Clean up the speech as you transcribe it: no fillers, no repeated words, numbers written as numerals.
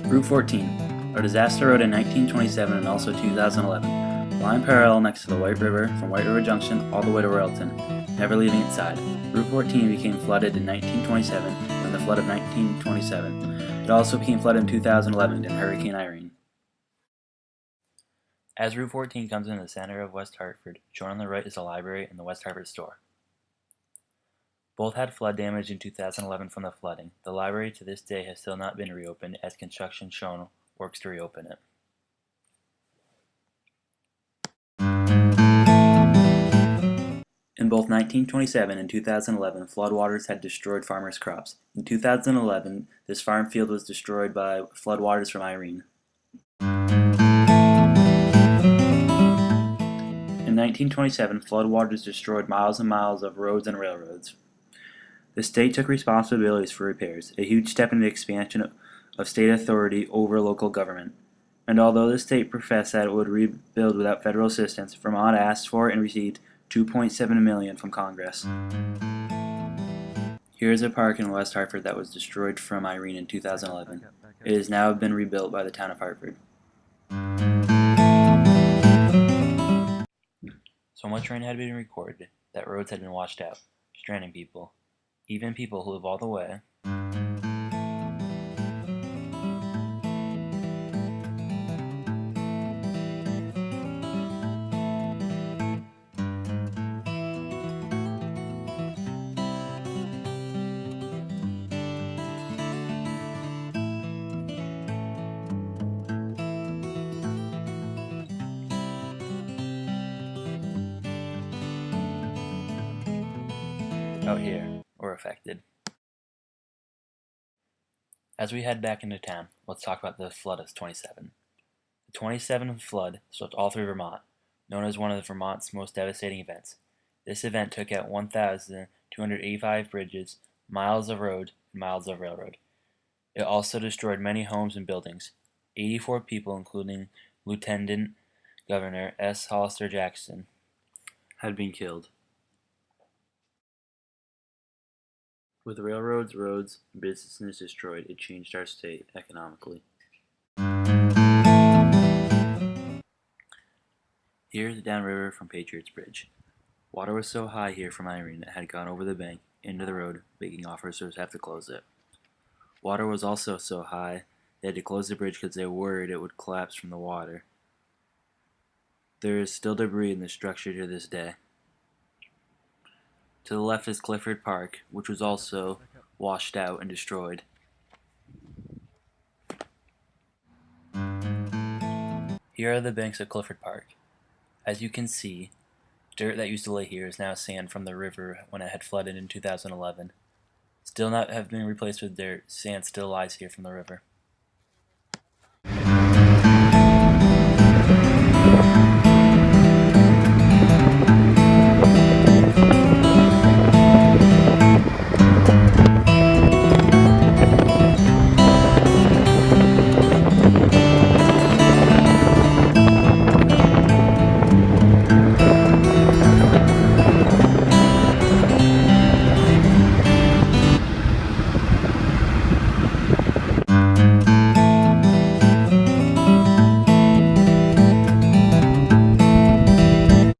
Route 14, a disaster road in 1927 and also 2011, lying parallel next to the White River from White River Junction all the way to Royalton, never leaving its side. Route 14 became flooded in 1927 when the flood of 1927. It also became flooded in 2011 in Hurricane Irene. As Route 14 comes into the center of West Hartford, shown on the right is the library and the West Hartford store. Both had flood damage in 2011 from the flooding. The library to this day has still not been reopened, as construction shown works to reopen it. In both 1927 and 2011, floodwaters had destroyed farmers' crops. In 2011, this farm field was destroyed by floodwaters from Irene. In 1927, floodwaters destroyed miles and miles of roads and railroads. The state took responsibilities for repairs, a huge step in the expansion of state authority over local government. And although the state professed that it would rebuild without federal assistance, Vermont asked for and received $2.7 million from Congress. Here is a park in West Hartford that was destroyed from Irene in 2011. It has now been rebuilt by the town of Hartford. So much rain had been recorded that roads had been washed out, stranding people, even people who live all the way. Out here were affected. As we head back into town, let's talk about the flood of 27. The 27 flood swept all through Vermont, known as one of Vermont's most devastating events. This event took out 1,285 bridges, miles of road, and miles of railroad. It also destroyed many homes and buildings. 84 people, including Lieutenant Governor S. Hollister Jackson, had been killed. With railroads, roads, and businesses destroyed, it changed our state economically. Here is the downriver from Patriots Bridge. Water was so high here from Irene it had gone over the bank into the road, making officers have to close it. Water was also so high they had to close the bridge because they were worried it would collapse from the water. There is still debris in the structure to this day. To the left is Clifford Park, which was also washed out and destroyed. Here are the banks of Clifford Park. As you can see, dirt that used to lay here is now sand from the river when it had flooded in 2011. Still not have been replaced with dirt, sand still lies here from the river.